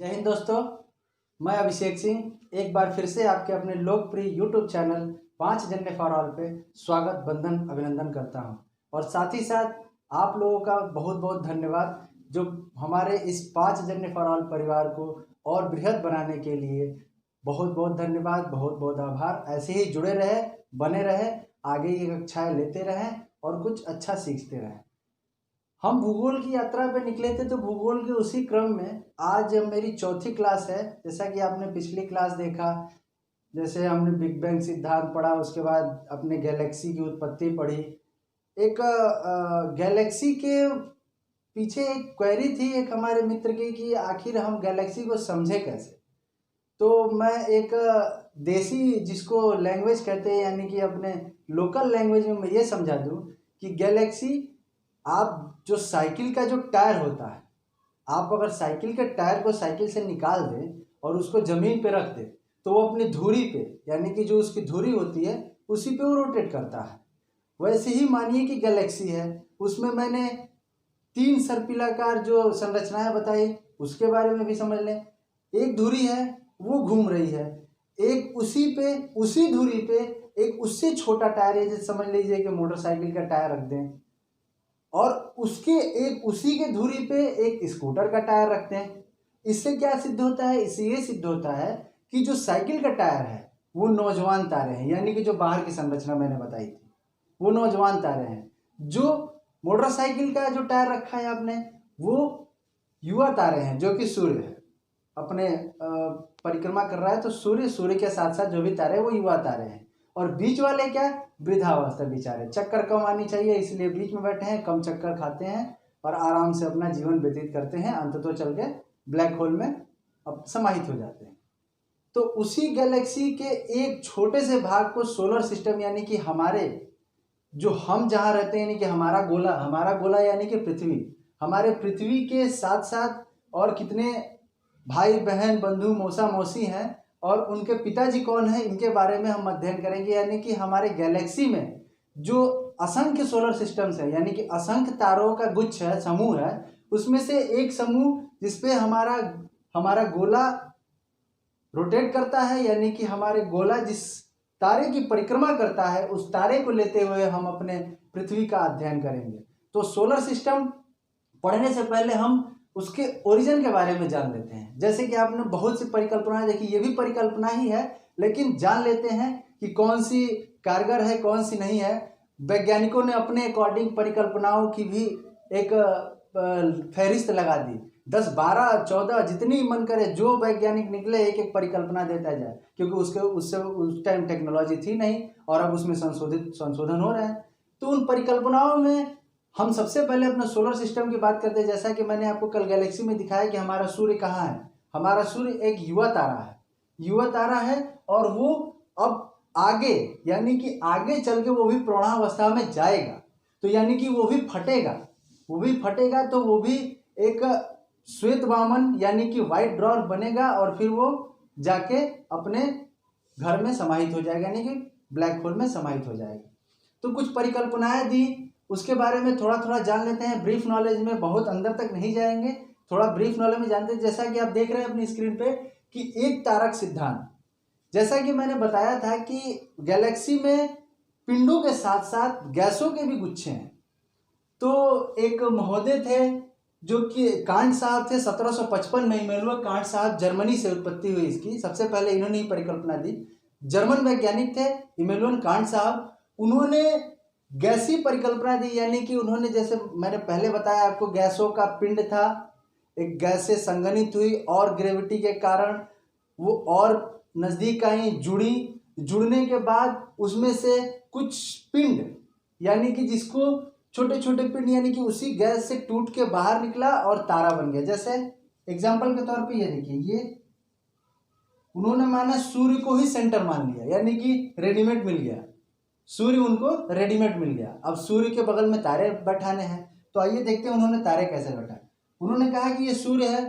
जय हिंद दोस्तों, मैं अभिषेक सिंह एक बार फिर से आपके अपने लोकप्रिय यूट्यूब चैनल 5 जनने फॉर ऑल पे स्वागत बंधन अभिनंदन करता हूं। और साथ ही साथ आप लोगों का बहुत बहुत धन्यवाद जो हमारे इस 5 जनने फॉर ऑल परिवार को और बृहद बनाने के लिए बहुत बहुत धन्यवाद, बहुत बहुत आभार। ऐसे ही जुड़े रहे, बने रहे, आगे की कक्षाएँ लेते रहें और कुछ अच्छा सीखते रहें। हम भूगोल की यात्रा पे निकले थे, तो भूगोल के उसी क्रम में आज मेरी चौथी क्लास है। जैसा कि आपने पिछली क्लास देखा, जैसे हमने बिग बैंग सिद्धांत पढ़ा, उसके बाद अपने गैलेक्सी की उत्पत्ति पढ़ी। एक गैलेक्सी के पीछे एक क्वेरी थी एक हमारे मित्र की कि आखिर हम गैलेक्सी को समझे कैसे। तो मैं एक देसी जिसको लैंग्वेज कहते हैं, यानी कि अपने लोकल लैंग्वेज में मैं ये समझा दूँ कि गैलेक्सी, आप जो साइकिल का जो टायर होता है, आप अगर साइकिल के टायर को साइकिल से निकाल दें और उसको ज़मीन पे रख दें, तो वो अपनी धुरी पे, यानी कि जो उसकी धुरी होती है उसी पे वो रोटेट करता है। वैसे ही मानिए कि गैलेक्सी है, उसमें मैंने 3 सर्पिलाकार जो संरचनाएं बताई उसके बारे में भी समझ लें। एक धुरी है वो घूम रही है, एक उसी धुरी पे एक उससे छोटा टायर है, जैसे समझ लीजिए कि मोटरसाइकिल का टायर रख दें, और उसके एक उसी के धुरी पे एक स्कूटर का टायर रखते हैं। इससे क्या सिद्ध होता है? इससे ये सिद्ध होता है कि जो साइकिल का टायर है वो नौजवान तारे हैं, यानी कि जो बाहर की संरचना मैंने बताई थी वो नौजवान तारे हैं। जो मोटरसाइकिल का जो टायर रखा है आपने, वो युवा तारे हैं, जो कि सूर्य है, अपने परिक्रमा कर रहा है। तो सूर्य के साथ साथ जो भी तारे हैं वो युवा तारे हैं। और बीच वाले क्या? वृद्धावस्था बेचारे, चक्कर कम आनी चाहिए इसलिए बीच में बैठे हैं, कम चक्कर खाते हैं और आराम से अपना जीवन व्यतीत करते हैं, अंततः चल के ब्लैक होल में अब समाहित हो जाते हैं। तो उसी गैलेक्सी के एक छोटे से भाग को सोलर सिस्टम, यानी कि हमारे जो हम जहाँ रहते हैं, यानी कि हमारा गोला यानी कि पृथ्वी, हमारे पृथ्वी के साथ साथ और कितने भाई बहन बंधु मौसा मौसी हैं और उनके पिताजी कौन है, इनके बारे में हम अध्ययन करेंगे। यानी कि हमारे गैलेक्सी में जो असंख्य सोलर सिस्टम्स है, यानी कि असंख्य तारों का गुच्छ है, समूह है, उसमें से एक समूह जिसपे हमारा गोला रोटेट करता है, यानी कि हमारे गोला जिस तारे की परिक्रमा करता है उस तारे को लेते हुए हम अपने पृथ्वी का अध्ययन करेंगे। तो सोलर सिस्टम पढ़ने से पहले हम उसके ओरिजिन के बारे में जान लेते हैं। जैसे कि आपने बहुत सी परिकल्पनाएं देखी, ये भी परिकल्पना ही है, लेकिन जान लेते हैं कि कौन सी कारगर है कौन सी नहीं है। वैज्ञानिकों ने अपने अकॉर्डिंग परिकल्पनाओं की भी एक फहरिस्त लगा दी, 10, 12, 14 जितनी मन करे, जो वैज्ञानिक निकले एक एक परिकल्पना देता जाए, क्योंकि उससे उस टाइम टेक्नोलॉजी थी नहीं और अब उसमें संशोधन हो रहे हैं। तो उन परिकल्पनाओं में हम सबसे पहले अपने सोलर सिस्टम की बात करते हैं। जैसा कि मैंने आपको कल गैलेक्सी में दिखाया कि हमारा सूर्य कहाँ है। हमारा सूर्य एक युवा तारा है और वो अब आगे, यानी कि आगे चल के वो भी प्रौढ़ावस्था में जाएगा, तो यानी कि वो भी फटेगा तो वो भी एक श्वेत वामन यानी कि व्हाइट ड्वार्फ बनेगा और फिर वो जाके अपने घर में समाहित हो जाएगा, यानी कि ब्लैक होल में समाहित हो जाएगा। तो कुछ परिकल्पनाएं दी, उसके बारे में थोड़ा थोड़ा जान लेते हैं। ब्रीफ नॉलेज में, बहुत अंदर तक नहीं जाएंगे, थोड़ा ब्रीफ नॉलेज में जानते हैं। जैसा कि आप देख रहे हैं अपनी स्क्रीन पे कि एक तारक सिद्धांत, जैसा कि मैंने बताया था कि गैलेक्सी में पिंडों के साथ साथ गैसों के भी गुच्छे हैं। तो एक महोदय थे जो कि कांट साहब थे, 1755 में इमैनुअल कांट साहब, जर्मनी से उत्पत्ति हुई इसकी, सबसे पहले इन्होंने ही परिकल्पना दी। जर्मन वैज्ञानिक थे इमैनुअल कांट साहब। उन्होंने गैसी परिकल्पना दी, यानी कि उन्होंने, जैसे मैंने पहले बताया आपको, गैसों का पिंड था, एक गैस से संघनित हुई और ग्रेविटी के कारण वो और नज़दीक आई, जुड़ने के बाद उसमें से कुछ पिंड, यानी कि जिसको छोटे छोटे पिंड, यानी कि उसी गैस से टूट के बाहर निकला और तारा बन गया। जैसे एग्जाम्पल के तौर पे ये देखिए, ये उन्होंने माना सूर्य को ही सेंटर मान लिया, यानी कि रेडीमेड मिल गया, सूर्य उनको रेडीमेड मिल गया। अब सूर्य के बगल में तारे बैठाने हैं, तो आइए देखते हैं उन्होंने तारे कैसे बैठाए। उन्होंने कहा कि ये सूर्य है,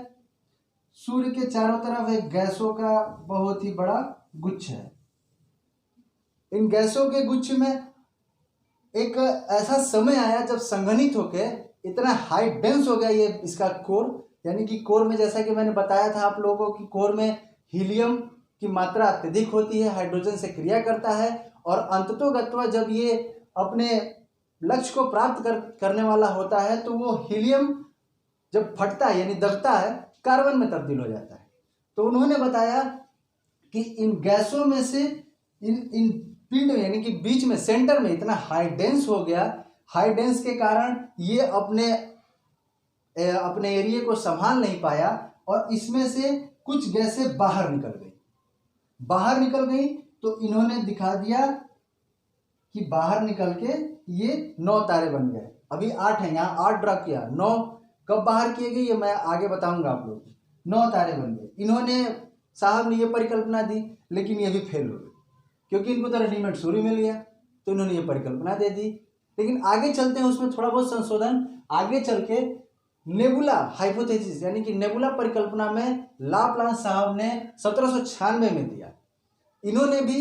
सूर्य के चारों तरफ एक गैसों का बहुत ही बड़ा गुच्छ है। इन गैसों के गुच्छ में एक ऐसा समय आया जब संघनित होकर इतना हाई डेंस हो गया ये इसका कोर, यानी कि कोर में, जैसा कि मैंने बताया था आप लोगों को कि कोर में हीलियम की मात्रा अत्यधिक होती है, हाइड्रोजन से क्रिया करता है और अंततोगत्वा जब ये अपने लक्ष्य को प्राप्त करने वाला होता है तो वो हीलियम जब फटता है यानी दबता है कार्बन में तब्दील हो जाता है। तो उन्होंने बताया कि इन गैसों में से इन पिंड में यानी कि बीच में सेंटर में इतना हाई डेंस हो गया, हाई डेंस के कारण ये अपने एरिया को संभाल नहीं पाया और इसमें से कुछ गैसें बाहर निकल गई। तो इन्होंने दिखा दिया कि बाहर निकल के ये 9 तारे बन गए। अभी 8 है, यहाँ 8 ड्रा किया, 9 कब बाहर किए गए ये मैं आगे बताऊंगा आप लोगों को। 9 तारे बन गए। इन्होंने साहब ने ये परिकल्पना दी लेकिन ये भी फेल हो गई क्योंकि इनको तो रेडीमेड सूर्य मिल गया तो इन्होंने ये परिकल्पना दे दी। लेकिन आगे चलते हैं, उसमें थोड़ा बहुत संशोधन, आगे चल के नेबुला हाइपोथेसिस यानी कि नेबुला परिकल्पना में लाप्लास साहब ने 1796 में दिया। इन्होंने भी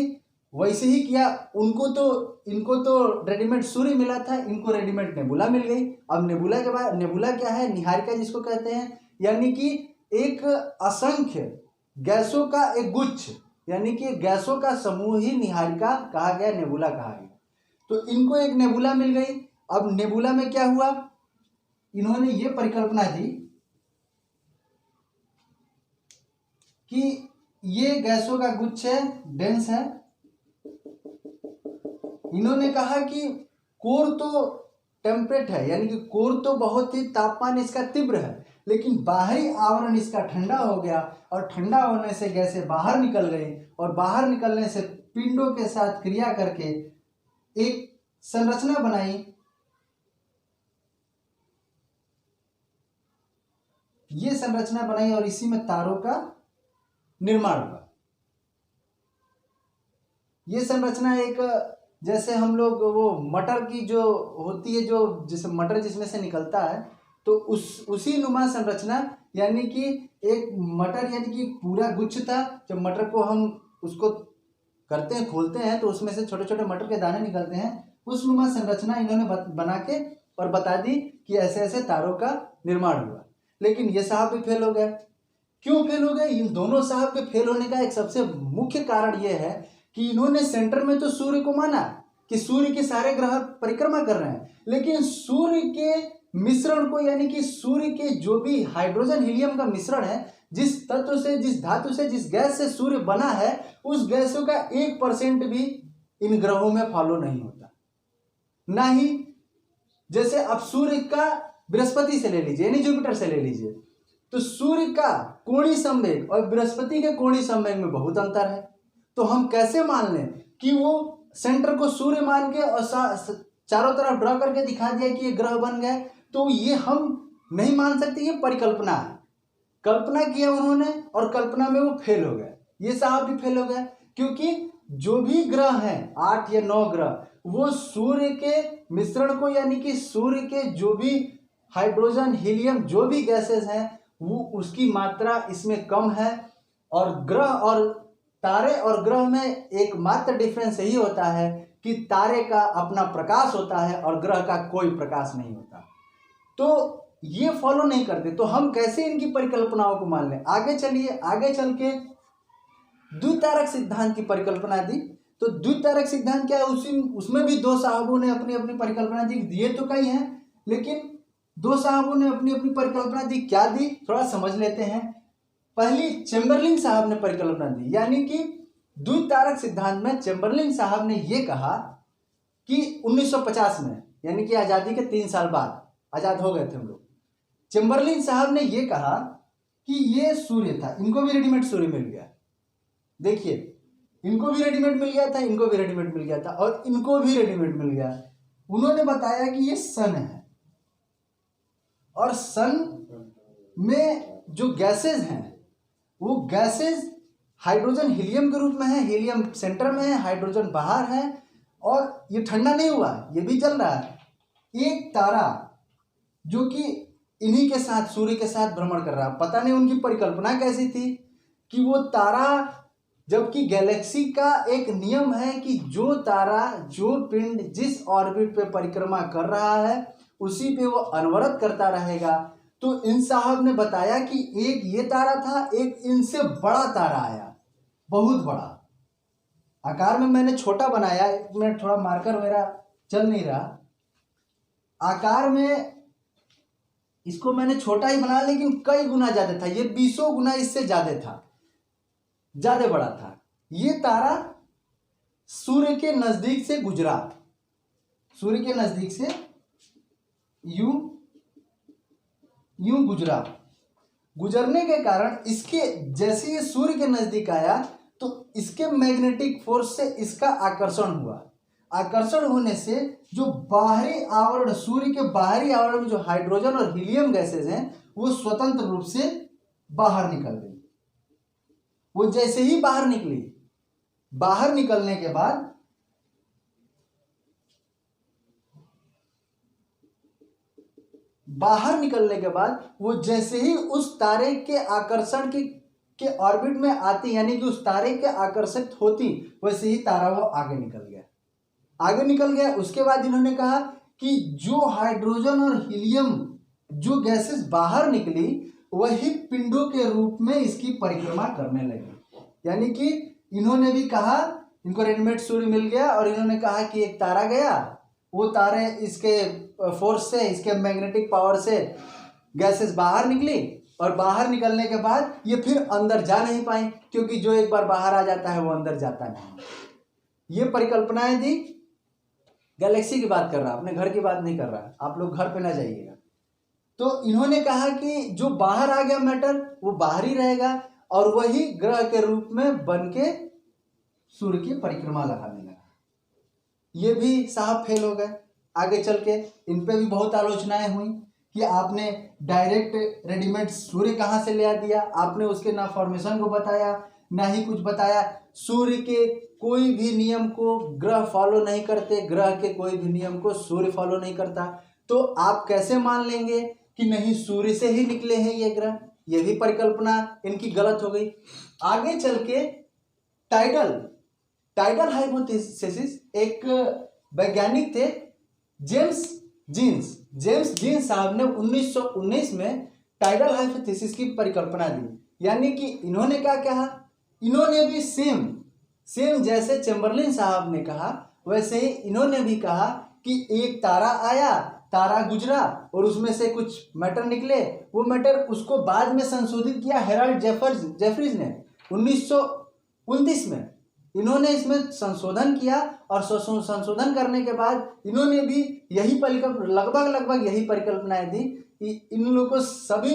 वैसे ही किया। इनको तो रेडीमेड सूर्य मिला था, इनको रेडीमेड नेबुला मिल गई। अब नेबुला के बाद, नेबुला क्या है, निहारिका जिसको कहते हैं, यानी कि एक असंख्य गैसों का एक गुच्छ, यानी कि गैसों का समूह ही निहारिका कहा गया, नेबुला कहा गया। तो इनको एक नेबुला मिल गई। अब नेबुला में क्या हुआ, इन्होंने ये परिकल्पना दी कि ये गैसों का गुच्छ है, डेंस है। इन्होंने कहा कि कोर तो टेम्परेट है, यानी कि कोर तो बहुत ही तापमान इसका तीव्र है, लेकिन बाहरी आवरण इसका ठंडा हो गया और ठंडा होने से गैसें बाहर निकल गई और बाहर निकलने से पिंडों के साथ क्रिया करके एक संरचना बनाई। ये संरचना बनाई और इसी में तारों का निर्माण हुआ। ये संरचना एक, जैसे हम लोग वो मटर की जो होती है, जो जिस मटर जिसमें से निकलता है, तो उसी नुमा संरचना, यानी कि एक मटर यानी कि पूरा गुच्छ था। जब मटर को हम उसको करते हैं, खोलते हैं, तो उसमें से छोटे छोटे मटर के दाने निकलते हैं। उस नुमा संरचना इन्होंने बना के और बता दी कि ऐसे ऐसे तारों का निर्माण हुआ। लेकिन ये साहब भी फेल हो गए। क्यों फेल हो गए? इन दोनों साहब के फेल होने का एक सबसे मुख्य कारण यह है कि इन्होंने सेंटर में तो सूर्य को माना कि सूर्य के सारे ग्रह परिक्रमा कर रहे हैं, लेकिन सूर्य के मिश्रण को, यानी कि सूर्य के जो भी हाइड्रोजन हीलियम का मिश्रण है, जिस तत्व से, जिस धातु से, जिस गैस से सूर्य बना है, उस गैसों का 1% भी इन ग्रहों में फॉलो नहीं होता। ना ही जैसे अब सूर्य का बृहस्पति से ले लीजिए, यानी जुपिटर से ले लीजिए, तो सूर्य का कोणीय संवेग और बृहस्पति के कोणीय संवेग में बहुत अंतर है। तो हम कैसे मान लें कि वो सेंटर को सूर्य मान के और चारों तरफ ड्रॉ करके दिखा दिया कि ये ग्रह बन गए? तो ये हम नहीं मान सकते, ये परिकल्पना है। कल्पना किया उन्होंने और कल्पना में वो फेल हो गए। ये साहब भी फेल हो गए क्योंकि जो भी ग्रह हैं, 8 या 9 ग्रह, वो सूर्य के मिश्रण को, यानी कि सूर्य के जो भी हाइड्रोजन हीलियम जो भी गैसेस हैं, वो उसकी मात्रा इसमें कम है। और ग्रह और तारे और ग्रह में एकमात्र डिफरेंस यही होता है कि तारे का अपना प्रकाश होता है और ग्रह का कोई प्रकाश नहीं होता। तो ये फॉलो नहीं करते, तो हम कैसे इनकी परिकल्पनाओं को मान लें? आगे चलिए, आगे चल के द्वितारक सिद्धांत की परिकल्पना दी। तो द्वितारक सिद्धांत क्या है? उसमें भी 2 साहबों ने अपनी अपनी परिकल्पना दी। दिए तो कई हैं, लेकिन 2 साहबों ने अपनी अपनी परिकल्पना दी। क्या दी, थोड़ा समझ लेते हैं। पहली चैम्बरलिन साहब ने परिकल्पना दी, यानी कि द्वितारक सिद्धांत में चैम्बरलिन साहब ने यह कहा कि 1950 में, यानी कि आज़ादी के 3 साल बाद, आज़ाद हो गए थे हम लोग, चैम्बरलिन साहब ने यह कहा कि ये सूर्य था। इनको भी रेडीमेड सूर्य मिल गया। देखिए, इनको भी रेडीमेड मिल गया था, इनको भी रेडीमेड मिल गया था और इनको भी रेडीमेड मिल गया। उन्होंने बताया कि ये सन है और सन में जो गैसेज हैं, वो गैसेज हाइड्रोजन हीलियम के रूप में है। हीलियम सेंटर में है, हाइड्रोजन बाहर है और ये ठंडा नहीं हुआ, ये भी जल रहा है। एक तारा जो कि इन्हीं के साथ, सूर्य के साथ भ्रमण कर रहा है। पता नहीं उनकी परिकल्पना कैसी थी कि वो तारा, जबकि गैलेक्सी का एक नियम है कि जो तारा, जो पिंड जिस ऑर्बिट पे परिक्रमा कर रहा है उसी पे वो अनवरत करता रहेगा। तो इन साहब ने बताया कि एक ये तारा था, एक इनसे बड़ा तारा आया, बहुत बड़ा आकार में। मैंने छोटा बनाया, एक मिनट, थोड़ा मार्कर वगैरह चल नहीं रहा। आकार में इसको मैंने छोटा ही बनाया, लेकिन कई गुना ज्यादा था, ये 20 गुना इससे ज्यादा था, ज्यादा बड़ा था। ये तारा सूर्य के नजदीक से गुजरा, सूर्य के नजदीक से यूं यूं गुजरा। गुजरने के कारण इसके जैसे ये सूर्य के नजदीक आया तो इसके मैग्नेटिक फोर्स से इसका आकर्षण हुआ। आकर्षण होने से जो बाहरी आवरण, सूर्य के बाहरी आवरण में जो हाइड्रोजन और हीलियम गैसेज हैं वो स्वतंत्र रूप से बाहर निकल गई। वो जैसे ही बाहर निकली, बाहर निकलने के बाद वो जैसे ही उस तारे के आकर्षण के ऑर्बिट में आती, यानी कि उस तारे के आकर्षित होती, वैसे ही तारा वो आगे निकल गया। उसके बाद इन्होंने कहा कि जो हाइड्रोजन और हीलियम जो गैसेस बाहर निकली वही पिंडों के रूप में इसकी परिक्रमा करने लगी। यानी कि इन्होंने भी कहा, इनको रेडीमेड सूर्य मिल गया और इन्होंने कहा कि एक तारा गया, वो तारे इसके फोर्स से, इसके मैग्नेटिक पावर से गैसेस बाहर निकली और बाहर निकलने के बाद ये फिर अंदर जा नहीं पाई, क्योंकि जो एक बार बाहर आ जाता है वो अंदर जाता नहीं। ये परिकल्पनाएं दी, गैलेक्सी की बात कर रहा, अपने घर की बात नहीं कर रहा, आप लोग घर पे ना जाइएगा। तो इन्होंने कहा कि जो बाहर आ गया मैटर वो बाहर ही रहेगा और वही ग्रह के रूप में बन के सूर्य की परिक्रमा लगाने लगा। ये भी साहब फेल हो गए। आगे चल के इन पे भी बहुत आलोचनाएं हुई कि आपने डायरेक्ट रेडीमेड सूर्य कहाँ से ले दिया, आपने उसके ना फॉर्मेशन को बताया ना ही कुछ बताया। सूर्य के कोई भी नियम को ग्रह फॉलो नहीं करते, ग्रह के कोई भी नियम को सूर्य फॉलो नहीं करता, तो आप कैसे मान लेंगे कि नहीं सूर्य से ही निकले हैं ये ग्रह? ये भी परिकल्पना इनकी गलत हो गई। आगे चल के टाइडल हाइपोथेसिस, एक वैज्ञानिक थे जेम्स जीन्स साहब ने 1919 में टाइडल हाइपोथेसिस की परिकल्पना दी। यानी कि इन्होंने क्या कहा, इन्होंने भी सेम जैसे चैम्बरलिन साहब ने कहा वैसे ही इन्होंने भी कहा कि एक तारा आया, तारा गुजरा और उसमें से कुछ मैटर निकले। वो मैटर उसको बाद में संशोधित किया हेराल्ड जेफरीज ने 1929 में। इन्होंने इसमें संशोधन किया और संशोधन करने के बाद इन्होंने भी यही लगभग यही परिकल्पनाएं दी कि इन लोगों को, सभी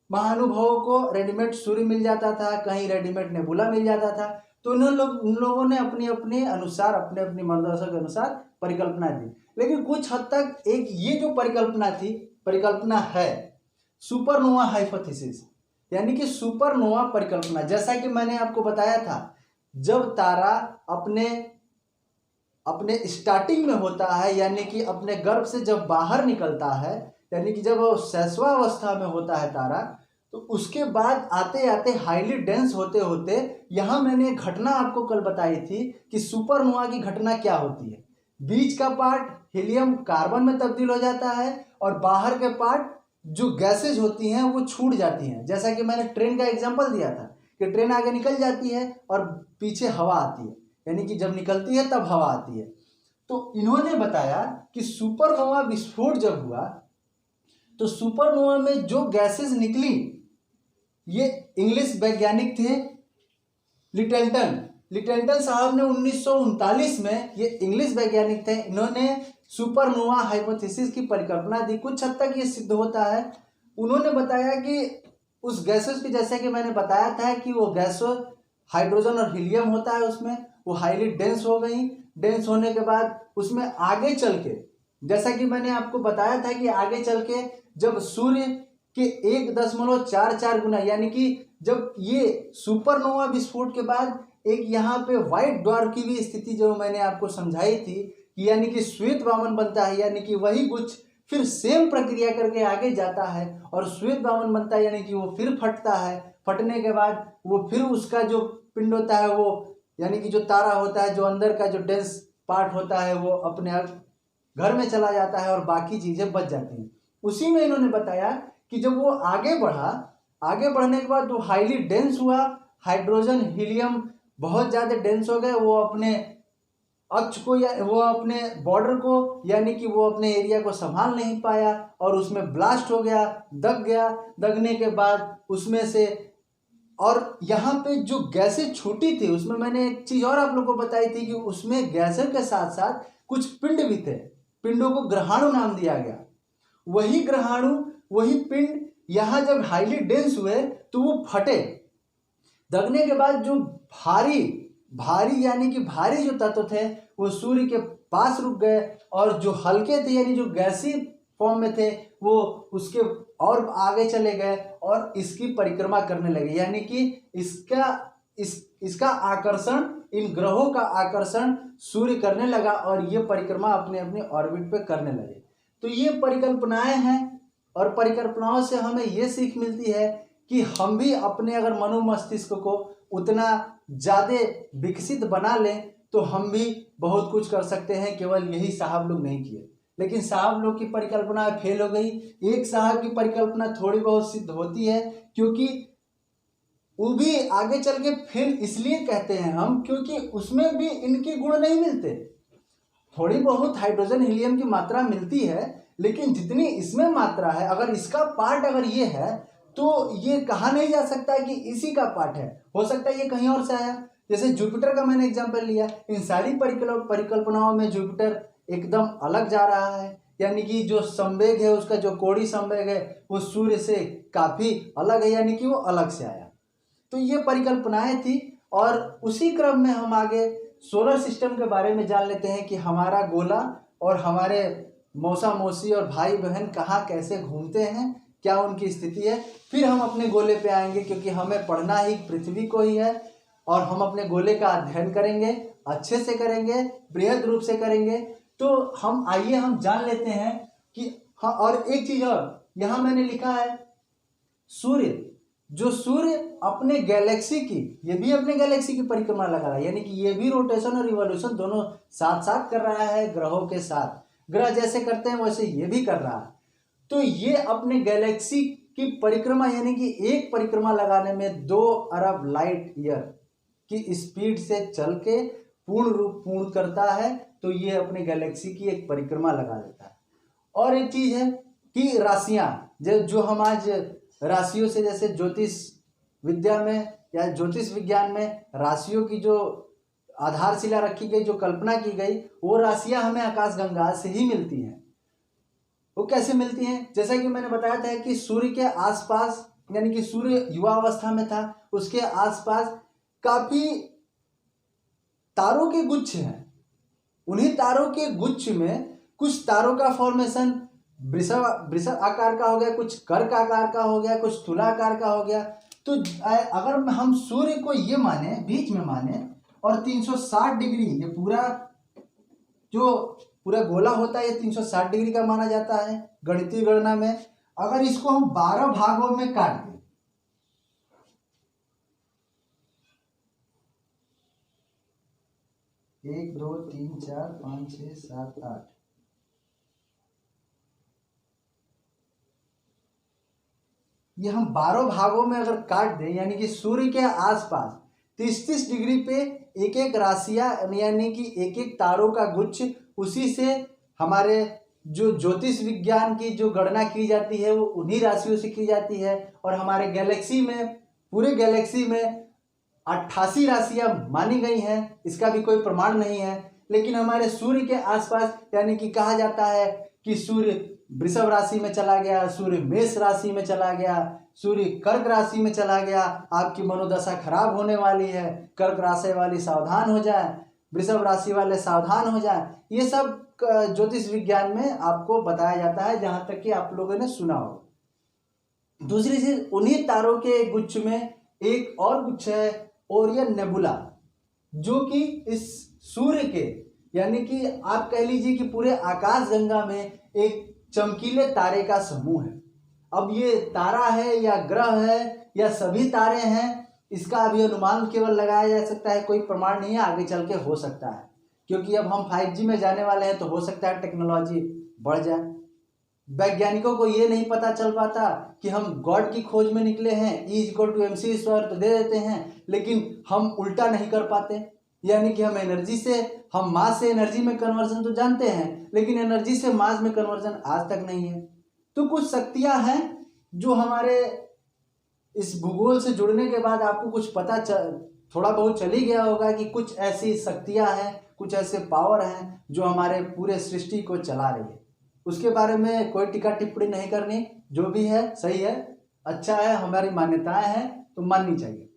महानुभावों को रेडीमेड सूर्य मिल जाता था, कहीं रेडीमेड नेबुला मिल जाता था। तो उन लोगों ने अपने अनुसार, अपनी मनोदशा के अनुसार परिकल्पना दी। लेकिन कुछ हद तक एक ये जो परिकल्पना है सुपरनोवा हाइपोथेसिस, यानी कि सुपरनोवा परिकल्पना, जैसा कि मैंने आपको बताया था, जब तारा अपने स्टार्टिंग में होता है, यानी कि अपने गर्भ से जब बाहर निकलता है, यानी कि जब वो शैशवावस्था में होता है तारा, तो उसके बाद आते आते हाईली डेंस होते होते, यहाँ मैंने एक घटना आपको कल बताई थी कि सुपरनोवा की घटना क्या होती है। बीच का पार्ट हीलियम कार्बन में तब्दील हो जाता है और बाहर के पार्ट जो गैसेज होती हैं वो छूट जाती हैं। जैसा कि मैंने ट्रेन का एग्जांपल दिया था कि ट्रेन आगे निकल जाती है और पीछे हवा आती है, यानी कि जब निकलती है तब हवा आती है। तो इन्होंने बताया कि सुपरनोवा विस्फोट जब हुआ तो सुपरनोवा में जो गैसेज निकली, ये इंग्लिश वैज्ञानिक थे लिटलटन साहब ने 1939 में, ये इंग्लिश वैज्ञानिक थे, इन्होंने सुपरनोवा हाइपोथेसिस की परिकल्पना दी। कुछ हद तक ये सिद्ध होता है। उन्होंने बताया कि उस गैसेस की, जैसे कि मैंने बताया था कि वो गैस हाइड्रोजन और हीलियम होता है, उसमें वो हाईली डेंस हो गई। डेंस होने के बाद उसमें आगे चल के, जैसा कि मैंने आपको बताया था कि आगे चल के जब सूर्य के 1.44 गुना, यानी कि जब ये सुपरनोवा विस्फोट के बाद एक यहाँ पे व्हाइट ड्वार्फ की भी स्थिति जो मैंने आपको समझाई थी कि यानी कि श्वेत वामन बनता है, यानी कि वही कुछ फिर सेम प्रक्रिया करके आगे जाता है और श्वेत वामन बनता है, यानी कि वो फिर फटता है। फटने के बाद वो फिर उसका जो पिंड होता है वो, यानी कि जो तारा होता है, जो अंदर का जो डेंस पार्ट होता है, वो अपने घर में चला जाता है और बाकी चीजें बच जाती हैं। उसी में इन्होंने बताया कि जब वो आगे बढ़ा, आगे बढ़ने के बाद वो हाईली डेंस हुआ, हाइड्रोजन हीलियम बहुत ज़्यादा डेंस हो गए, वो अपने अक्ष को या वो अपने बॉर्डर को यानी कि वो अपने एरिया को संभाल नहीं पाया और उसमें ब्लास्ट हो गया, दग गया। दगने के बाद उसमें से, और यहाँ पे जो गैसें छूटी थी उसमें मैंने एक चीज़ और आप लोगों को बताई थी कि उसमें गैसों के साथ साथ कुछ पिंड भी थे, पिंडों को ग्रहाणु नाम दिया गया। वही ग्रहाणु, वही पिंड यहाँ जब हाईली डेंस हुए तो वो फटे। दगने के बाद जो भारी भारी यानी कि भारी जो तत्व थे वो सूर्य के पास रुक गए, और जो हल्के थे यानी जो गैसी फॉर्म में थे वो उसके और आगे चले गए और इसकी परिक्रमा करने लगे। यानी कि इसका आकर्षण, इन ग्रहों का आकर्षण सूर्य करने लगा और ये परिक्रमा अपने अपने ऑर्बिट पे करने लगे। तो ये परिकल्पनाएं हैं, और परिकल्पनाओं से हमें ये सीख मिलती है कि हम भी अपने अगर मनो मस्तिष्क को उतना ज़्यादा विकसित बना लें तो हम भी बहुत कुछ कर सकते हैं। केवल यही साहब लोग नहीं किए, लेकिन साहब लोग की परिकल्पना फेल हो गई। एक साहब की परिकल्पना थोड़ी बहुत सिद्ध होती है, क्योंकि वो भी आगे चल के फेल इसलिए कहते हैं हम क्योंकि उसमें भी इनके गुण नहीं मिलते। थोड़ी बहुत हाइड्रोजन हीलियम की मात्रा मिलती है, लेकिन जितनी इसमें मात्रा है, अगर इसका पार्ट अगर ये है तो ये कहा नहीं जा सकता कि इसी का पार्ट है। हो सकता है ये कहीं और से आया। जैसे जुपिटर का मैंने एग्जांपल लिया, इन सारी परिकल्पनाओं में जुपिटर एकदम अलग जा रहा है, यानी कि जो संवेग है उसका, जो कोणीय संवेग है वो सूर्य से काफ़ी अलग है, यानी कि वो अलग से आया। तो ये परिकल्पनाएं थी, और उसी क्रम में हम आगे सोलर सिस्टम के बारे में जान लेते हैं कि हमारा गोला और हमारे मौसा मौसी और भाई बहन कहाँ कैसे घूमते हैं, क्या उनकी स्थिति है। फिर हम अपने गोले पे आएंगे, क्योंकि हमें पढ़ना ही पृथ्वी को ही है, और हम अपने गोले का अध्ययन करेंगे, अच्छे से करेंगे, बृहद रूप से करेंगे। तो हम आइए हम जान लेते हैं कि हाँ। और एक चीज़ और यहाँ मैंने लिखा है, सूर्य, जो सूर्य अपने गैलेक्सी की, ये भी अपने गैलेक्सी की परिक्रमा लगा रहा है, यानी कि ये भी रोटेशन और रिवॉल्यूशन दोनों साथ साथ कर रहा है ग्रहों के साथ। ग्रह जैसे करते हैं वैसे ये भी कर रहा है। तो ये अपने गैलेक्सी की परिक्रमा, यानी कि एक परिक्रमा लगाने में 2 अरब लाइट ईयर की स्पीड से चल के पूर्ण करता है। तो ये अपने गैलेक्सी की एक परिक्रमा लगा देता है। और एक चीज़ है कि राशियाँ, जो हम आज राशियों से, जैसे ज्योतिष विद्या में या ज्योतिष विज्ञान में राशियों की जो आधारशिला रखी गई, जो कल्पना की गई, वो राशियां हमें आकाशगंगा से ही मिलती हैं। वो कैसे मिलती हैं? जैसा कि मैंने बताया था कि सूर्य के आसपास, यानी कि सूर्य युवा अवस्था में था, उसके आसपास काफी तारों के गुच्छ हैं। उन्हीं तारों के गुच्छ में कुछ तारों का फॉर्मेशन वृषभ आकार का हो गया, कुछ कर्क आकार का हो गया, कुछ तुला आकार का हो गया। तो अगर हम सूर्य को ये माने, बीच में माने, और 360 डिग्री, ये पूरा जो पूरा गोला होता है ये 360 डिग्री का माना जाता है गणितीय गणना में। अगर इसको हम 12 भागों में काट दें, 1 2 3 4 5 6 7 8, ये हम 12 भागों में अगर काट दें, यानी कि सूर्य के आसपास 30-30 डिग्री पे एक एक राशियां, यानी कि एक एक तारों का गुच्छ, उसी से हमारे जो ज्योतिष विज्ञान की जो गणना की जाती है वो उन्हीं राशियों से की जाती है। और हमारे गैलेक्सी में, पूरे गैलेक्सी में 88 राशियां मानी गई हैं। इसका भी कोई प्रमाण नहीं है, लेकिन हमारे सूर्य के आसपास, यानी कि कहा जाता है कि सूर्य वृषभ राशि में चला गया, सूर्य मेष राशि में चला गया, सूर्य कर्क राशि में चला गया, आपकी मनोदशा खराब होने वाली है, कर्क राशि वाली सावधान हो जाए, वृषभ राशि वाले सावधान हो जाए। ये सब ज्योतिष विज्ञान में आपको बताया जाता है, जहां तक कि आप लोगों ने सुना हो। दूसरी चीज, उन्हीं तारों के गुच्छ में एक और गुच्छ है ओरियन नेबुला, जो कि इस सूर्य के, यानी कि आप कह लीजिए कि पूरे आकाशगंगा में एक चमकीले तारे का समूह है। अब ये तारा है या ग्रह है या सभी तारे हैं, इसका अभी अनुमान केवल लगाया जा सकता है, कोई प्रमाण नहीं है। आगे चल के हो सकता है, क्योंकि अब हम 5G में जाने वाले हैं, तो हो सकता है टेक्नोलॉजी बढ़ जाए, वैज्ञानिकों को ये नहीं पता चल पाता कि हम गॉड की खोज में निकले हैं, E=mc² तो दे देते हैं, लेकिन हम उल्टा नहीं कर पाते। यानी कि हम एनर्जी से, हम मास से एनर्जी में कन्वर्जन तो जानते हैं, लेकिन एनर्जी से मास में कन्वर्जन आज तक नहीं है। तो कुछ शक्तियां हैं जो हमारे इस भूगोल से जुड़ने के बाद आपको कुछ थोड़ा बहुत चल ही गया होगा कि कुछ ऐसी शक्तियां हैं, कुछ ऐसे पावर हैं जो हमारे पूरे सृष्टि को चला रही है। उसके बारे में कोई टीका टिप्पणी नहीं करनी, जो भी है सही है, अच्छा है, हमारी मान्यताएं हैं तो माननी चाहिए।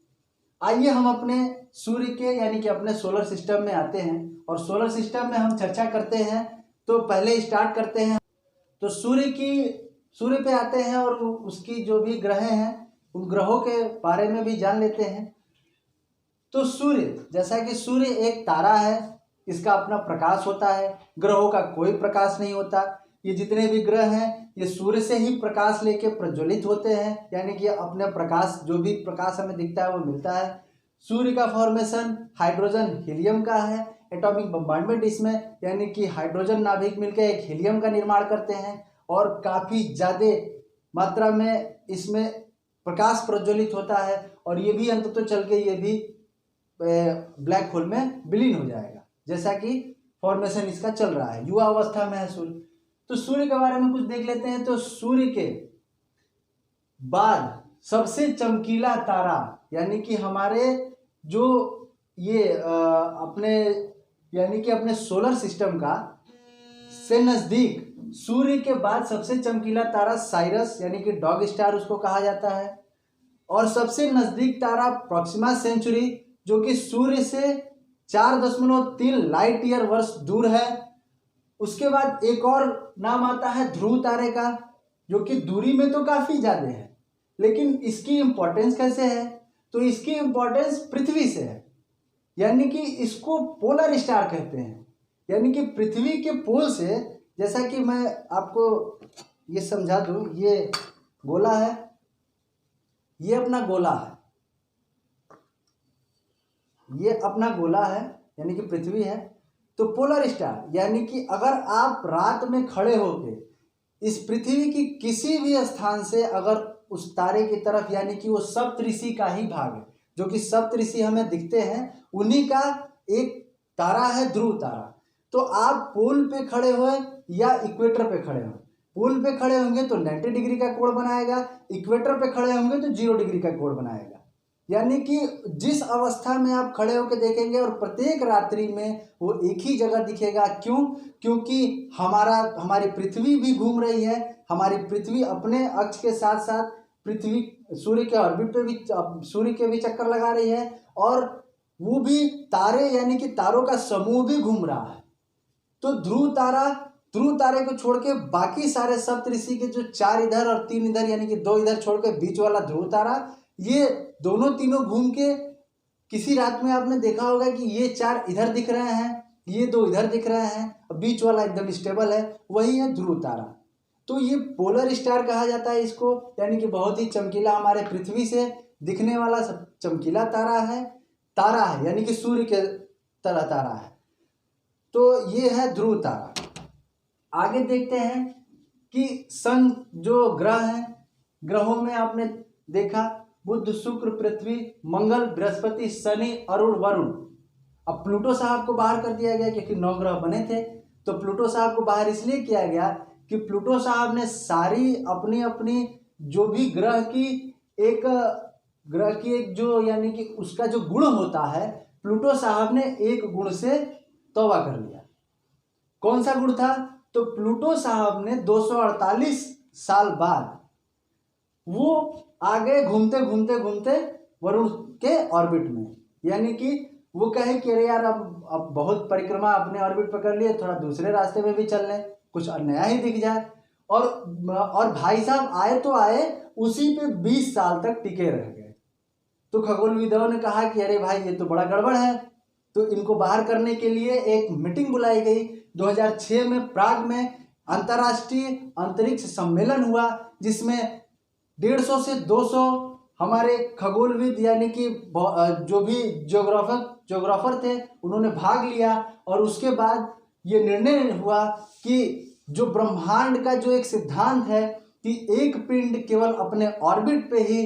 आइए हम अपने सूर्य के यानी कि अपने सोलर सिस्टम में आते हैं और सोलर सिस्टम में हम चर्चा करते हैं। तो पहले स्टार्ट करते हैं तो सूर्य पे आते हैं और उसकी जो भी ग्रह हैं उन ग्रहों के बारे में भी जान लेते हैं। तो सूर्य, जैसा कि सूर्य एक तारा है, इसका अपना प्रकाश होता है, ग्रहों का कोई प्रकाश नहीं होता। ये जितने भी ग्रह हैं ये सूर्य से ही प्रकाश लेके प्रज्वलित होते हैं, यानी कि अपने प्रकाश, जो भी प्रकाश हमें दिखता है वो मिलता है। सूर्य का फॉर्मेशन हाइड्रोजन हीलियम का है, एटॉमिक बम्बार्डमेंट इसमें, यानी कि हाइड्रोजन नाभिक मिलकर एक हीलियम का निर्माण करते हैं और काफ़ी ज़्यादा मात्रा में इसमें प्रकाश प्रज्वलित होता है और ये भी अंत तो चल के ये भी ब्लैक होल में विलीन हो जाएगा, जैसा कि फॉर्मेशन इसका चल रहा है। युवा अवस्था में है सूर्य। तो सूर्य के बारे में कुछ देख लेते हैं। तो सूर्य के बाद सबसे चमकीला तारा, यानी कि हमारे जो ये अपने यानी कि अपने सोलर सिस्टम का से नज़दीक सूर्य के बाद सबसे चमकीला तारा साइरस यानी कि डॉग स्टार उसको कहा जाता है, और सबसे नज़दीक तारा प्रॉक्सिमा सेंचुरी जो कि सूर्य से 4.3 लाइट ईयर वर्ष दूर है। उसके बाद एक और नाम आता है ध्रुव तारे का, जो कि दूरी में तो काफ़ी ज़्यादा है, लेकिन इसकी इम्पोर्टेंस कैसे है? तो इसकी इम्पोर्टेंस पृथ्वी से है, यानी कि इसको पोलर स्टार कहते हैं। यानी कि पृथ्वी के पोल से, जैसा कि मैं आपको ये समझा दूँ, ये गोला है, ये अपना गोला है, ये अपना गोला है यानी कि पृथ्वी है। तो पोलर स्टार यानी कि अगर आप रात में खड़े होकर इस पृथ्वी की किसी भी स्थान से अगर उस तारे की तरफ, यानी कि वो सप्तऋषि का ही भाग है, जो कि सप्तऋषि हमें दिखते हैं, उन्हीं का एक तारा है ध्रुव तारा। तो आप पोल पे खड़े हुए या इक्वेटर पे खड़े हों, पोल पे खड़े होंगे तो 90 डिग्री का कोण बनाएगा, इक्वेटर पे खड़े होंगे तो 0 डिग्री का कोण बनाएगा। यानी कि जिस अवस्था में आप खड़े होकर देखेंगे और प्रत्येक रात्रि में वो एक ही जगह दिखेगा। क्यों? क्योंकि हमारी पृथ्वी भी घूम रही है, हमारी पृथ्वी अपने अक्ष के साथ साथ पृथ्वी सूर्य के ऑर्बिट पे भी, सूर्य के भी चक्कर लगा रही है, और वो भी तारे यानी कि तारों का समूह भी घूम रहा है। तो ध्रुव तारे को छोड़ के बाकी सारे सप्तऋषि के जो 4 इधर और 3 इधर यानी कि 2 इधर छोड़ के बीच वाला ध्रुव तारा, ये दोनों तीनों घूम के, किसी रात में आपने देखा होगा कि ये 4 इधर दिख रहे हैं, ये 2 इधर दिख रहे हैं, बीच वाला एकदम स्टेबल है, वही है ध्रुव तारा। तो ये पोलर स्टार कहा जाता है इसको, यानी कि बहुत ही चमकीला, हमारे पृथ्वी से दिखने वाला सब चमकीला तारा है यानी कि सूर्य के तरह तारा है। तो ये है ध्रुव तारा। आगे देखते हैं कि सन जो ग्रह हैं, ग्रहों में आपने देखा बुध, शुक्र, पृथ्वी, मंगल, बृहस्पति, शनि, अरुण, वरुण। अब प्लूटो साहब को बाहर कर दिया गया क्योंकि 9 ग्रह बने थे। तो प्लूटो साहब को बाहर इसलिए किया गया कि प्लूटो साहब ने सारी अपनी अपनी जो भी ग्रह की एक जो यानी कि उसका जो गुण होता है, प्लूटो साहब ने एक गुण से तौबा कर लिया। कौन सा गुण था? तो प्लूटो साहब ने 248 साल बाद वो आगे घूमते घूमते घूमते वरुण के ऑर्बिट में, यानी कि वो कहे कि अरे यार अब बहुत परिक्रमा अपने ऑर्बिट पर कर लिए, थोड़ा दूसरे रास्ते में भी चल लें, कुछ नया ही दिख जाए। और भाई साहब आए तो आए, उसी पे 20 साल तक टिके रह गए। तो खगोलविदों ने कहा कि अरे भाई ये तो बड़ा गड़बड़ है। तो इनको बाहर करने के लिए एक मीटिंग बुलाई गई 2006 में प्राग में, अंतर्राष्ट्रीय अंतरिक्ष सम्मेलन हुआ, जिसमें 150 से 200 हमारे खगोलविद यानी कि जो भी ज्योग्राफर थे उन्होंने भाग लिया। और उसके बाद ये निर्णय हुआ कि जो ब्रह्मांड का जो एक सिद्धांत है कि एक पिंड केवल अपने ऑर्बिट पे ही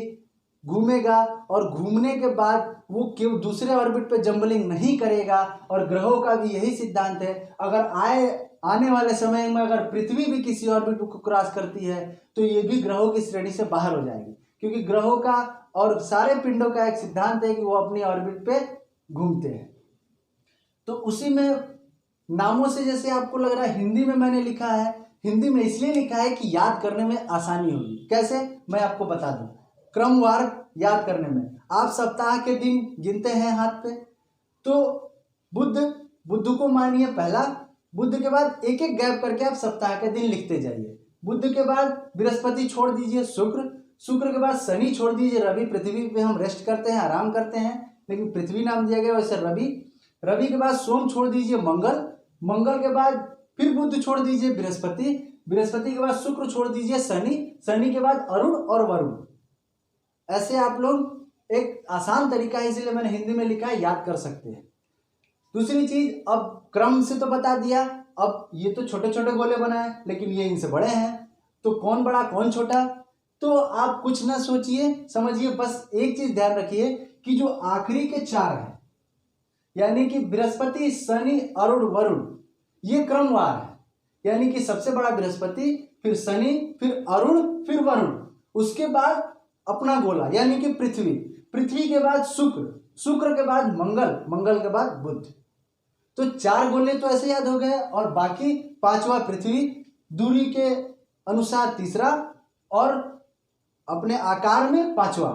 घूमेगा और घूमने के बाद वो केवल दूसरे ऑर्बिट पे जंबलिंग नहीं करेगा, और ग्रहों का भी यही सिद्धांत है। अगर आने वाले समय में अगर पृथ्वी भी किसी ऑर्बिट को क्रॉस करती है तो ये भी ग्रहों की श्रेणी से बाहर हो जाएगी, क्योंकि ग्रहों का और सारे पिंडों का एक सिद्धांत है कि वो अपनी ऑर्बिट पे घूमते हैं। तो उसी में नामों से जैसे आपको लग रहा है हिंदी में मैंने लिखा है, हिंदी में इसलिए लिखा है कि याद करने में आसानी होगी। कैसे, मैं आपको बता दूं। क्रमवार याद करने में आप सप्ताह के दिन गिनते हैं हाथ पे, तो बुध को मानिए पहला, बुध के बाद एक एक गैप करके आप सप्ताह के दिन लिखते जाइए। बुध के बाद बृहस्पति छोड़ दीजिए, शुक्र के बाद शनि छोड़ दीजिए, रवि, पृथ्वी पे हम रेस्ट करते हैं, आराम करते हैं, लेकिन पृथ्वी नाम दिया गया वैसे रवि के बाद सोम छोड़ दीजिए, मंगल के बाद फिर बुध छोड़ दीजिए, बृहस्पति के बाद शुक्र छोड़ दीजिए, शनि के बाद अरुण और वरुण। ऐसे आप लोग, एक आसान तरीका है इसलिए मैंने हिंदी में लिखा है, याद कर सकते हैं। दूसरी चीज, अब क्रम से तो बता दिया, अब ये तो छोटे छोटे गोले बनाए लेकिन ये इनसे बड़े हैं, तो कौन बड़ा कौन छोटा, तो आप कुछ ना सोचिए, समझिए, बस एक चीज ध्यान रखिए कि जो आखिरी के 4 हैं, यानी कि बृहस्पति, शनि, अरुण, वरुण, ये क्रमवार है। यानी कि सबसे बड़ा बृहस्पति, फिर शनि, फिर अरुण, फिर वरुण, उसके बाद अपना गोला यानी कि पृथ्वी के बाद शुक्र के बाद मंगल के बाद बुध। तो 4 गोले तो ऐसे याद हो गए, और बाकी 5वां पृथ्वी, दूरी के अनुसार तीसरा, और अपने आकार में 5वां,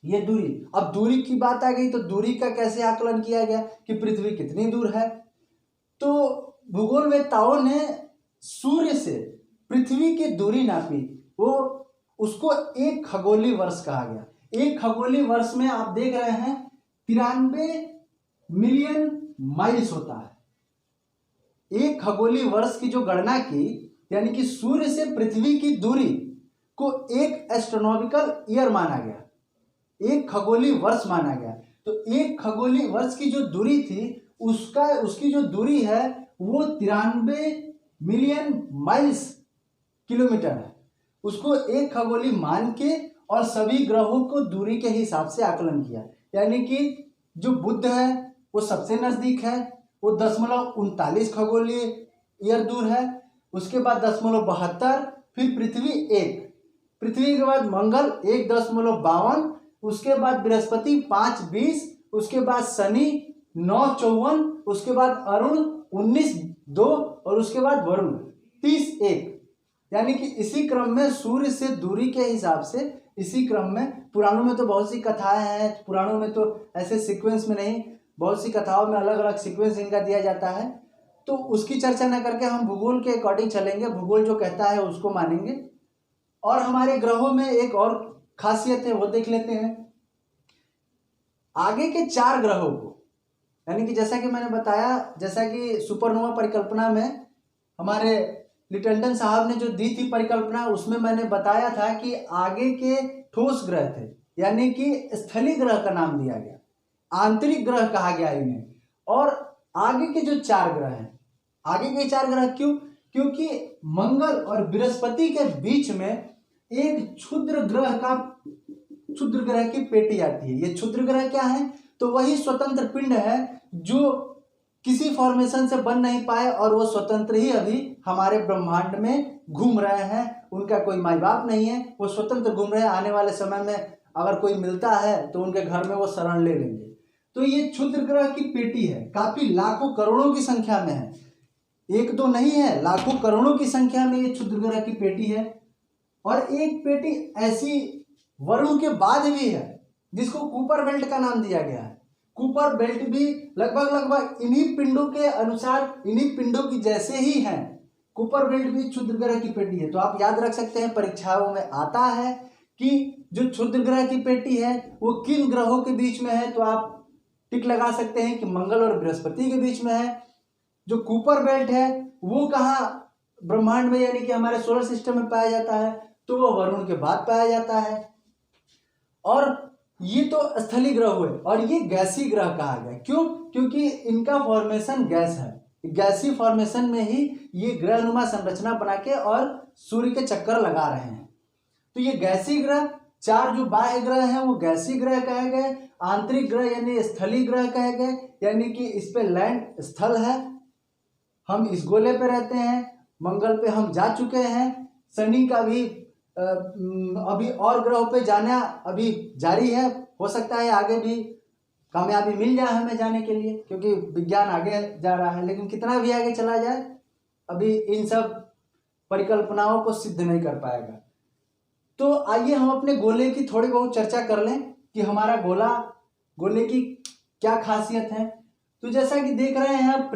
ये दूरी। अब दूरी की बात आ गई तो दूरी का कैसे आकलन किया गया कि पृथ्वी कितनी दूर है, तो भूगोलवेत्ताओं ने सूर्य से पृथ्वी की दूरी नापी, उसको 1 खगोलीय वर्ष कहा गया। 1 खगोलीय वर्ष में आप देख रहे हैं 93 मिलियन माइल्स होता है। 1 खगोलीय वर्ष की जो गणना की, यानी कि सूर्य से पृथ्वी की दूरी को 1 एस्ट्रोनॉमिकल ईयर माना गया, 1 खगोलीय वर्ष माना गया। तो 1 खगोलीय वर्ष की जो दूरी थी, उसकी जो दूरी है वो 93 मिलियन माइल्स किलोमीटर है। उसको 1 खगोलीय मान के और सभी ग्रहों को दूरी के हिसाब से आकलन किया। यानी कि जो बुध है वो सबसे नजदीक है, वो 0.39 खगोलीय ईयर दूर है। उसके बाद 0.72, फिर पृथ्वी के बाद मंगल 1.52, उसके बाद बृहस्पति 5.20, उसके बाद शनि 9.54, उसके बाद अरुण 19.2, और उसके बाद वरुण 30.1। यानी कि इसी क्रम में सूर्य से दूरी के हिसाब से, इसी क्रम में, पुराणों में तो बहुत सी कथाएं हैं, पुराणों में तो ऐसे सीक्वेंस में नहीं, बहुत सी कथाओं में अलग अलग सीक्वेंस इनका दिया जाता है, तो उसकी चर्चा न करके हम भूगोल के अकॉर्डिंग चलेंगे, भूगोल जो कहता है उसको मानेंगे। और हमारे ग्रहों में एक और खासियत है, वो देख लेते हैं। आगे के 4 ग्रहों को, यानी कि जैसा कि मैंने बताया, जैसा कि सुपरनोवा परिकल्पना में हमारे लिटल्टन साहब ने जो दी थी परिकल्पना, उसमें मैंने बताया था कि आगे के ठोस ग्रह थे, यानी कि स्थलीय ग्रह का नाम दिया गया, आंतरिक ग्रह कहा गया इन्हें। और आगे के जो 4 ग्रह हैं, आगे के 4 ग्रह क्यों? क्योंकि मंगल और बृहस्पति के बीच में एक क्षुद्र ग्रह की पेटी आती है। ये क्षुद्र ग्रह क्या है? तो वही स्वतंत्र पिंड है जो किसी फॉर्मेशन से बन नहीं पाए, और वो स्वतंत्र ही अभी हमारे ब्रह्मांड में घूम रहे हैं। उनका कोई माई बाप नहीं है, वो स्वतंत्र घूम रहे हैं। आने वाले समय में अगर कोई मिलता है तो उनके घर में वो शरण ले लेंगे। तो ये क्षुद्र ग्रह की पेटी है, काफी लाखों करोड़ों की संख्या में है, 1-2 नहीं है, लाखों करोड़ों की संख्या में ये क्षुद्र ग्रह की पेटी है। और एक पेटी ऐसी वरुण के बाद भी है जिसको कूपर बेल्ट का नाम दिया गया है। कूपर बेल्ट भी लगभग इन्हीं पिंडों के अनुसार, इन्हीं पिंडों की जैसे ही हैं। कूपर बेल्ट भी क्षुद्र ग्रह की पेटी है। तो आप याद रख सकते हैं, परीक्षाओं में आता है कि जो क्षुद्र ग्रह की पेटी है वो किन ग्रहों के बीच में है, तो आप टिक लगा सकते हैं कि मंगल और बृहस्पति के बीच में है। जो कूपर बेल्ट है वो कहाँ ब्रह्मांड में, यानी कि हमारे सोलर सिस्टम में पाया जाता है, तो वो वरुण के बाद पाया जाता है। और ये तो स्थलीय ग्रह हुए, और ये गैसीय ग्रह कहा गया। क्यों? क्योंकि इनका फॉर्मेशन गैस है, गैसीय फॉर्मेशन में ही ये ग्रहनुमा संरचना बना के और सूर्य के चक्कर लगा रहे हैं। तो ये गैसीय ग्रह, 4 जो बाह्य ग्रह हैं वो गैसीय ग्रह कहे गए, आंतरिक ग्रह यानी स्थलीय ग्रह कहे गए, यानी कि इस पे लैंड स्थल है, हम इस गोले पे रहते हैं, मंगल पे हम जा चुके हैं, शनि का भी अभी और ग्रहों पे जाना अभी जारी है, हो सकता है आगे भी कामयाबी मिल जाए हमें जाने के लिए, क्योंकि विज्ञान आगे जा रहा है, लेकिन कितना भी आगे चला जाए अभी इन सब परिकल्पनाओं को सिद्ध नहीं कर पाएगा। तो आइए हम अपने गोले की थोड़ी बहुत चर्चा कर लें कि हमारा गोले की क्या खासियत है। तो जैसा कि देख रहे हैं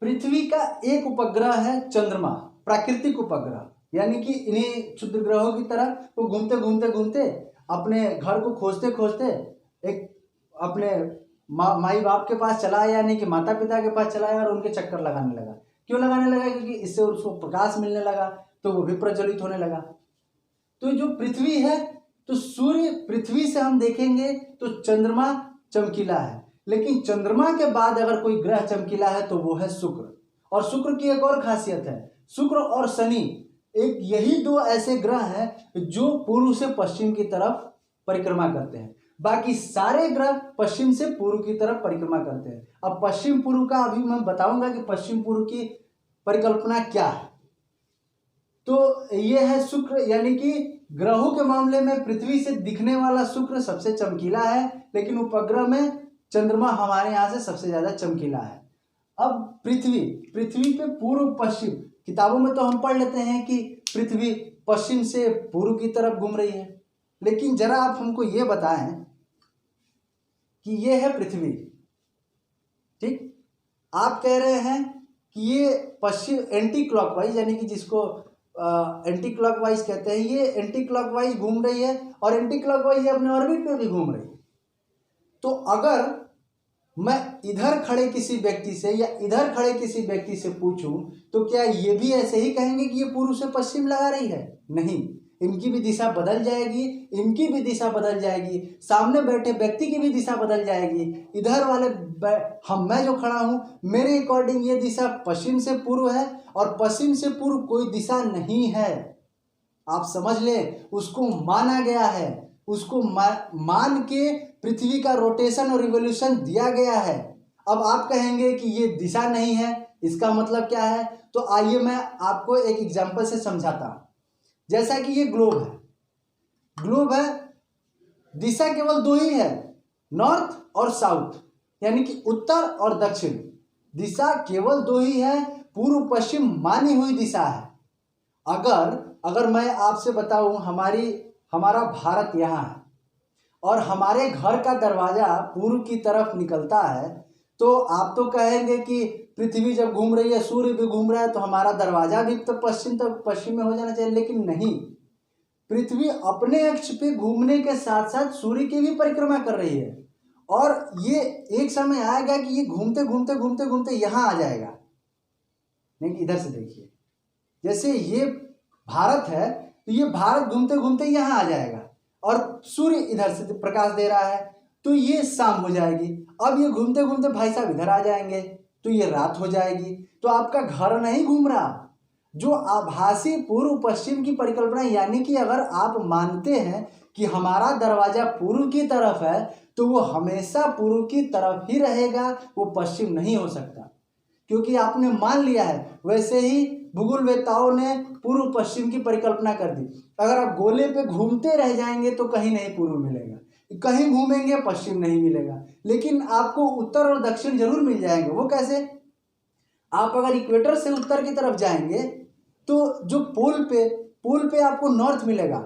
पृथ्वी का एक उपग्रह है चंद्रमा, प्राकृतिक उपग्रह, यानी कि इन्हीं क्षुद्र ग्रहों की तरह वो घूमते घूमते घूमते अपने घर को खोजते खोजते एक अपने माई बाप के पास चला आया, यानी कि माता पिता के पास चला आया और उनके चक्कर लगाने लगा। क्यों लगाने लगा? क्योंकि इससे उसको प्रकाश मिलने लगा, तो वो भी प्रज्वलित होने लगा। तो जो पृथ्वी है, तो सूर्य पृथ्वी से हम देखेंगे तो चंद्रमा चमकीला है, लेकिन चंद्रमा के बाद अगर कोई ग्रह चमकीला है तो वो है शुक्र। और शुक्र की एक और खासियत है, शुक्र और शनि एक यही 2 ऐसे ग्रह हैं जो पूर्व से पश्चिम की तरफ परिक्रमा करते हैं, बाकी सारे ग्रह पश्चिम से पूर्व की तरफ परिक्रमा करते हैं। अब पश्चिम पूर्व का अभी मैं बताऊंगा कि पश्चिम पूर्व की परिकल्पना क्या है। तो ये है शुक्र, यानी कि ग्रहों के मामले में पृथ्वी से दिखने वाला शुक्र सबसे चमकीला है, लेकिन उपग्रह में चंद्रमा हमारे यहाँ से सबसे ज्यादा चमकीला है। अब पृथ्वी पे पूर्व पश्चिम, किताबों में तो हम पढ़ लेते हैं कि पृथ्वी पश्चिम से पूर्व की तरफ घूम रही है, लेकिन जरा आप हमको ये बताएं कि ये है पृथ्वी, ठीक, आप कह रहे हैं कि ये पश्चिम एंटी क्लॉकवाइज, यानी कि जिसको एंटी क्लॉकवाइज कहते हैं, ये एंटी क्लॉकवाइज घूम रही है और एंटी क्लॉकवाइज अपने ऑर्बिट पे भी घूम रही है। तो अगर मैं इधर खड़े किसी व्यक्ति से या इधर खड़े किसी व्यक्ति से पूछूं तो क्या ये भी ऐसे ही कहेंगे कि ये पूर्व से पश्चिम लगा रही है? नहीं, इनकी भी दिशा बदल जाएगी, इनकी भी दिशा बदल जाएगी, सामने बैठे व्यक्ति की भी दिशा बदल जाएगी। इधर वाले मैं जो खड़ा हूं, मेरे अकॉर्डिंग ये दिशा पश्चिम से पूर्व है और पश्चिम से पूर्व कोई दिशा नहीं है। आप समझ लें, उसको माना गया है, उसको मान के पृथ्वी का रोटेशन और रिवोल्यूशन दिया गया है। अब आप कहेंगे कि ये दिशा नहीं है, इसका मतलब क्या है? तो आइए मैं आपको एक एग्जांपल से समझाता हूं। जैसा कि ये ग्लोब है, दिशा केवल 2 ही है, नॉर्थ और साउथ, यानी कि उत्तर और दक्षिण। दिशा केवल 2 ही है, पूर्व पश्चिम मानी हुई दिशा है। अगर मैं आपसे बताऊं हमारा भारत यहाँ है और हमारे घर का दरवाजा पूर्व की तरफ निकलता है, तो आप तो कहेंगे कि पृथ्वी जब घूम रही है, सूर्य भी घूम रहा है, तो हमारा दरवाजा भी तो पश्चिम में हो जाना चाहिए। लेकिन नहीं, पृथ्वी अपने अक्ष पे घूमने के साथ साथ सूर्य की भी परिक्रमा कर रही है और ये एक समय आएगा कि ये घूमते घूमते घूमते घूमते यहाँ आ जाएगा। नहीं, इधर से देखिए, जैसे ये भारत है तो ये भारत घूमते घूमते यहाँ आ जाएगा और सूर्य इधर से प्रकाश दे रहा है तो ये शाम हो जाएगी। अब ये घूमते घूमते भाई साहब इधर आ जाएंगे तो ये रात हो जाएगी। तो आपका घर नहीं घूम रहा। जो आभासी पूर्व पश्चिम की परिकल्पना, यानी कि अगर आप मानते हैं कि हमारा दरवाजा पूर्व की तरफ है तो वो हमेशा पूर्व की तरफ ही रहेगा, वो पश्चिम नहीं हो सकता, क्योंकि आपने मान लिया है। वैसे ही भूगोलवेत्ताओं ने पूर्व पश्चिम की परिकल्पना कर दी। अगर आप गोले पे घूमते रह जाएंगे तो कहीं नहीं पूर्व मिलेगा, कहीं घूमेंगे पश्चिम नहीं मिलेगा, लेकिन आपको उत्तर और दक्षिण जरूर मिल जाएंगे। वो कैसे? आप अगर इक्वेटर से उत्तर की तरफ जाएंगे तो जो पोल पे आपको नॉर्थ मिलेगा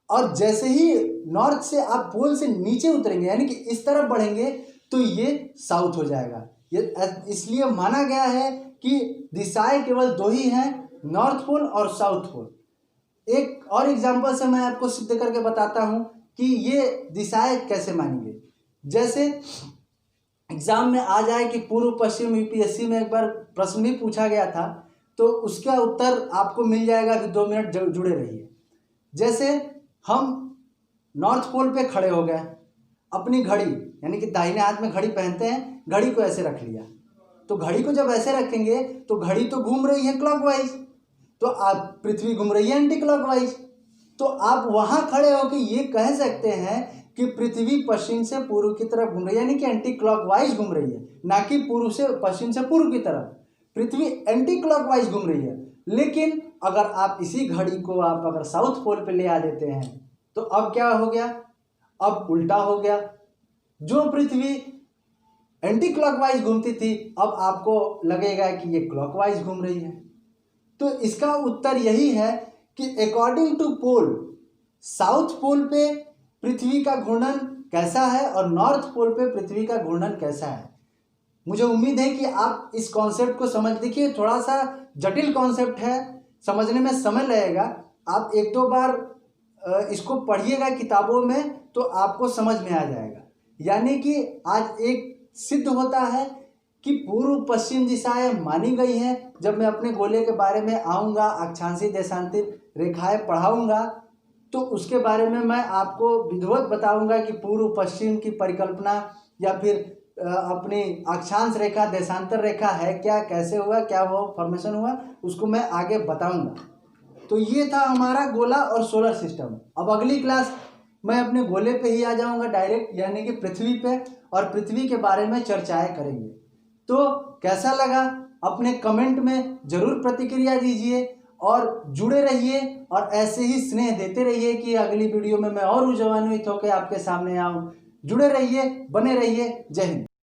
और जैसे ही नॉर्थ से आप पोल से नीचे उतरेंगे, यानी कि इस तरफ बढ़ेंगे, तो ये साउथ हो जाएगा। ये इसलिए माना गया है कि दिशाएं केवल 2 ही हैं, नॉर्थ पोल और साउथ पोल। एक और एग्जांपल से मैं आपको सिद्ध करके बताता हूं कि ये दिशाएं कैसे मानी गई। जैसे एग्जाम में आ जाए कि पूर्व पश्चिम यूपीएससी में एक बार प्रश्न भी पूछा गया था, तो उसका उत्तर आपको मिल जाएगा। कि 2 मिनट जुड़े रहिए। जैसे हम नॉर्थ पोल पे खड़े हो गए, अपनी घड़ी, यानी कि दाहिने हाथ में घड़ी पहनते हैं, घड़ी को ऐसे रख लिया, तो घड़ी को जब ऐसे रखेंगे तो घड़ी तो घूम रही है क्लॉकवाइज, तो आप पृथ्वी घूम रही है एंटी क्लॉकवाइज। तो आप वहां खड़े होकर ये कह सकते हैं कि पृथ्वी पश्चिम से पूर्व की तरफ घूम रही है, यानी कि एंटी क्लॉकवाइज घूम रही है, ना कि पूर्व से पश्चिम से पूर्व की तरफ। पृथ्वी एंटी क्लॉकवाइज घूम रही है। लेकिन अगर आप इसी घड़ी को आप अगर साउथ पोल पे ले आ देते हैं तो अब क्या हो गया, अब उल्टा हो गया। जो पृथ्वी एंटी क्लॉकवाइज घूमती थी अब आपको लगेगा कि ये क्लॉकवाइज घूम रही है। तो इसका उत्तर यही है कि according to pole, south pole पे पृथ्वी का घूर्णन कैसा है और नॉर्थ पोल पे पृथ्वी का घूर्णन कैसा है। मुझे उम्मीद है कि आप इस कॉन्सेप्ट को समझ, देखिए थोड़ा सा जटिल कॉन्सेप्ट है, समझने में समय लगेगा। आप एक दो बार इसको पढ़िएगा किताबों में तो आपको समझ में आ जाएगा। यानी कि आज एक सिद्ध होता है कि पूर्व पश्चिम दिशाएं मानी गई हैं। जब मैं अपने गोले के बारे में आऊँगा, अक्षांशीय देशांतर रेखाएं पढ़ाऊँगा, तो उसके बारे में मैं आपको विधिवत बताऊँगा कि पूर्व पश्चिम की परिकल्पना या फिर अपनी अक्षांश रेखा देशांतर रेखा है क्या, कैसे हुआ, क्या वो फॉर्मेशन हुआ, उसको मैं आगे बताऊँगा। तो ये था हमारा गोला और सोलर सिस्टम। अब अगली क्लास मैं अपने गोले पे ही आ जाऊंगा डायरेक्ट, यानी कि पृथ्वी पे, और पृथ्वी के बारे में चर्चाएं करेंगे। तो कैसा लगा अपने कमेंट में जरूर प्रतिक्रिया दीजिए और जुड़े रहिए और ऐसे ही स्नेह देते रहिए कि अगली वीडियो में मैं और ऊर्जान्वित होकर आपके सामने आऊँ। जुड़े रहिए, बने रहिए। जय हिंद।